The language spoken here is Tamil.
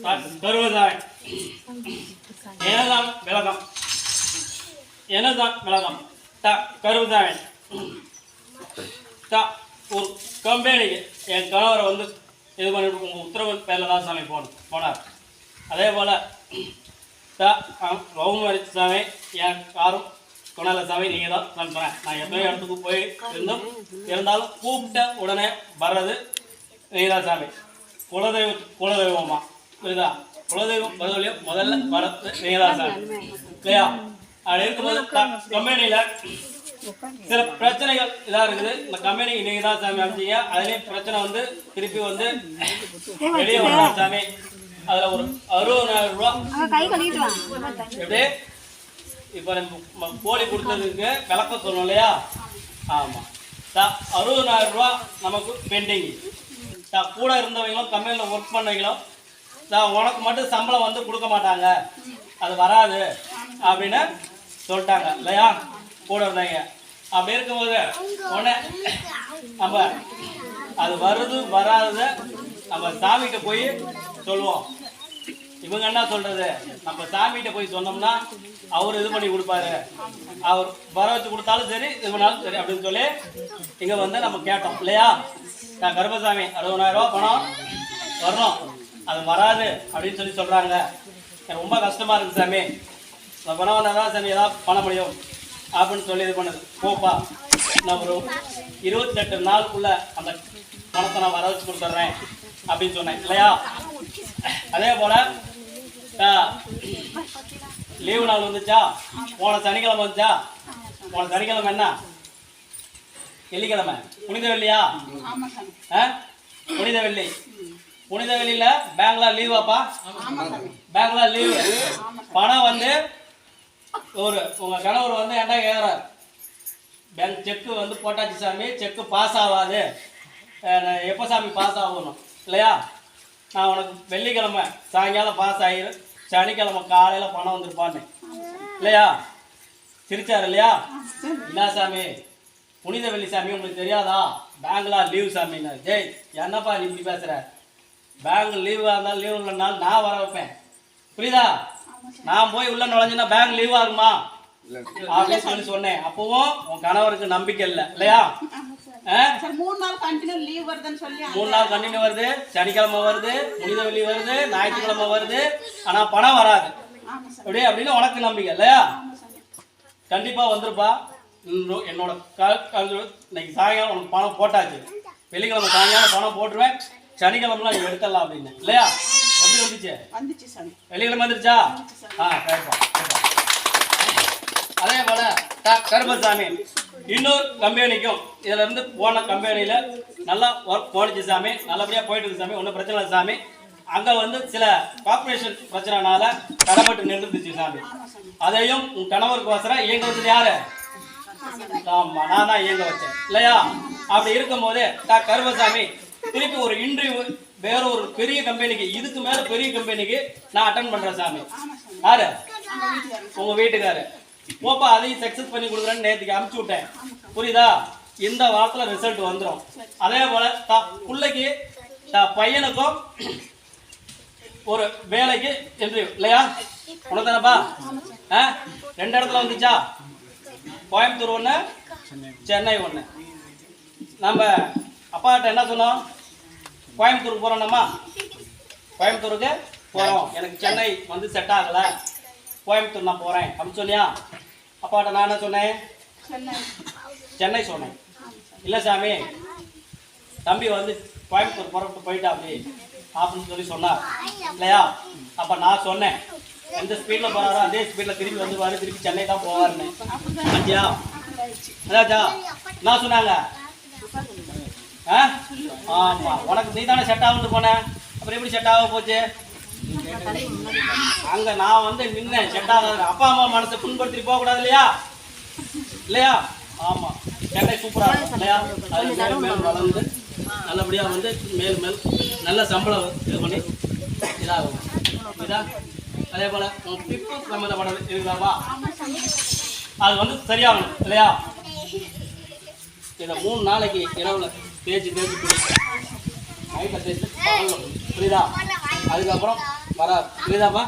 தருவதாய் எனதான் விளக்கம் எனதான் விளக்கம் கருவதாய் ஒரு கம்பெனிக்கு என் கணவரை வந்து இது பண்ணிட்டு உங்கள் உத்தரவு பேரில் தான் சாமி போனார். அதே போல் லவ் மேரேஜ் சாமி என் காரும் கொண்டாட சாமி நீங்கள் தான் நான் சொன்னேன். நான் எத்தனையோ இடத்துக்கு போய் இருந்தாலும் கூப்பிட்ட உடனே வர்றது நீங்கள் தான் சாமி. குலதெய்வமா புரியுதா? குலதெய்வம் பதிலையோ முதல்ல வரது நீங்கள் தான் சாமி இல்லையா? அப்படி இருக்கும்போது கம்பெனியில் சில பிரச்சனைகள் இதாக இருக்குது. இந்த கம்பெனிக்கு நீங்கள் தான் சாமி அமைச்சிங்க. அதுலேயும் பிரச்சனை வந்து திருப்பி வந்து வெளியே வரலாம் சாமி. அதில் ஒரு 60,000 ரூபா எப்படி இப்போ நம்ம கோழி கொடுத்ததுக்கு விளக்கம் சொல்லணும் இல்லையா? ஆமாம் 60,000 ரூபா நமக்கு பெண்டிங். கூட இருந்தவங்களும் கம்பெனியில் ஒர்க் பண்ணவங்களும் உனக்கு மட்டும் சம்பளம் வந்து கொடுக்க மாட்டாங்க, அது வராது அப்படின்னு சொல்லிட்டாங்க இல்லையா? கூட இருந்தாங்க. அப்படி இருக்கும்போது உடனே நம்ம அது வருது வராத நம்ம சாமிகிட்ட போய் சொல்லுவோம். இவங்க என்ன சொல்றது, நம்ம சாமிகிட்ட போய் சொன்னோம்னா அவர் இது பண்ணி கொடுப்பாரு, அவர் வர வச்சு கொடுத்தாலும் சரி இது பண்ணாலும் சரி அப்படின்னு சொல்லி இங்கே வந்து நம்ம கேட்டோம் இல்லையா? நான் கருப்பசாமி 60,000 ரூபா பணம் வரணும், அது வராது அப்படின்னு சொல்லி சொல்கிறாங்க. எனக்கு ரொம்ப கஷ்டமாக இருக்குது சாமி, அந்த பணம் வந்தால் தான் சாமி ஏதாவது பண்ண முடியும் அப்படின்னு சொல்லி இது பண்ணுது. போப்பா நான் ஒரு 28 நாளுக்குள்ள அந்த பணத்தை நான் வர வச்சு கொடுத்துட்றேன் அப்படின்னு சொன்னேன் இல்லையா? அதே போல் லீவு நாள் வந்துச்சா, போன சனிக்கிழமை வந்துச்சா. போன சனிக்கிழமை என்ன வெள்ளிக்கிழமை, புனித வெள்ளியா? புனித வெள்ளி. புனித வெள்ளியில பேங்க்ல லீவாப்பா? பேங்க்ல லீவு. பணம் வந்து ஒரு உங்க கணவர் வந்து என்ன கேட்குறாரு, பேங்க் செக்கு வந்து போட்டாச்சு சாமி, செக்கு பாஸ் ஆகாது, எப்போ சாமி பாஸ் ஆகணும் இல்லையா? நான் உனக்கு வெள்ளிக்கிழமை சாயங்காலம் பாஸ் ஆகிரு, சனிக்கிழமை காலையில் பணம் வந்துருப்பான்னு இல்லையா? சிரிச்சார் இல்லையா? என்ன சாமி புனித வெள்ளி சாமி உங்களுக்கு தெரியாதா, பேங்க்ல லீவ் சாமின்னா. ஜெய் என்னப்பா நீ இப்படி பேசுகிற, பேங்க் லீவாக இருந்தாலும் லீவ் இல்லைனாலும் நான் வர வைப்பேன் புரியுதா? நான் போய் உள்ள நுழைஞ்சுன்னா பேங்க் லீவ் ஆகுமா அப்படின்னு சொல்லி சொன்னேன். அப்பவும் உன் கணவருக்கு நம்பிக்கை இல்லை இல்லையா? 3 நாள் கண்டினியூ லீவ் வருதுன்னு சொல்லி 3 நாள் கண்டினியூ வருது, சனிக்கிழமை வருது, புனித வெள்ளி வருது, ஞாயிற்றுக்கிழமை வருது, ஆனால் பணம் வராது அப்படியே அப்படின்னு உனக்கு நம்பிக்கை இல்லையா? கண்டிப்பாக வந்துருப்பா. என்னோட இன்னைக்கு சாயங்காலம் உனக்கு பணம் போட்டாச்சு, வெள்ளிக்கிழமை சாயங்காலம் பணம் போட்டுருவேன், சனிக்கிழமைலாம் நீ எடுத்துடலாம் அப்படின்னு இல்லையா? எப்படி வந்துச்சு சாமி? வெள்ளிக்கிழமை வந்துருச்சா? அதே போல கருப்பசாமி இன்னொரு கம்பெனிக்கும் இதுல இருந்து போன கம்பெனியில நல்லா ஒர்க் போனிச்சு சாமி, நல்லபடியா போயிட்டு இருக்கு சாமி, ஒன்றும் பிரச்சனை இல்லை சாமி. அங்க வந்து சில கார்பரேஷன் பிரச்சனைனால கடப்பட்டு நின்றுச்சு சாமி. அதையும் உன் கணவருக்கு வசரம் இயங்க வச்சது யாரு? ஆமா நான் தான் இயங்க வச்சேன் இல்லையா? அப்படி இருக்கும் போது கருப்பசாமி திருப்பி ஒரு இன்டர்வியூ வேற ஒரு பெரிய கம்பெனிக்கு, இதுக்கு மேல பெரிய கம்பெனிக்கு நான் அட்டன் பண்றேன் சாமி. யாரு? உங்க வீட்டுக்காரு. போப்பா அதையும் சக்சஸ் பண்ணி கொடுக்குறேன்னு நேற்றுக்கு அனுப்பிச்சு விட்டேன் புரியுதா? இந்த வாரத்தில் ரிசல்ட் வந்துடும். அதே போல பிள்ளைக்கு பையனுக்கும் ஒரு வேலைக்கு இன்டர்வியூ இல்லையா? உனக்கு தானப்பா? 2 இடத்துல வந்துச்சா? கோயம்புத்தூர் 1, சென்னை 1. நம்ம அப்பாட்ட என்ன சொன்னோம், கோயம்புத்தூருக்கு போகிறோம்மா, கோயம்புத்தூருக்கு போகிறோம், எனக்கு சென்னை வந்து செட் ஆகலை, கோயம்புத்தூர் நான் போகிறேன் அப்படின்னு சொன்னியா? அப்பாட்ட நான் என்ன சொன்னேன்? சென்னை சொன்னேன். இல்லை சாமி தம்பி வந்து கோயம்புத்தூர் புறப்பட்டு போயிட்டா அப்படின்னு சொல்லி சொன்னார் இல்லையா? அப்போ நான் சொன்னேன் எந்த ஸ்பீடில் போகிறாரோ அதே ஸ்பீடில் திரும்பி வந்துருவாரு, திருப்பி சென்னை தான் போவாருன்னு. அஞ்சியா அதாச்சா என்ன சொன்னாங்க? ஆமாம் உனக்கு நீ தானே செட் ஆகுன்னு போனேன், அப்புறம் எப்படி செட் ஆக போச்சு? அங்க நான் வந்து நின்னேன் செட் ஆகாது. அப்பா அம்மா மனசை புண்படுத்திட்டு போக கூடாது இல்லையா? இல்லையா? ஆமா சென்னை சூப்பரா இருக்கும் இல்லையா? அது மேல் மேல் வளர்ந்து நல்லபடியா வந்து மேல் மேல் நல்ல சம்பளம் இது பண்ணி இதாகும் இதா. அதே போல பிப்பு சம்மந்தப்பட்டது இருக்குதாப்பா, அது வந்து சரியாகணும் இல்லையா? இதை 3 நாளைக்கு இரவுல தேய்ச்சி நைட்டில் தேய்ச்சி புரியுதா? அதுக்கப்புறம் வரா புரியுதாப்பா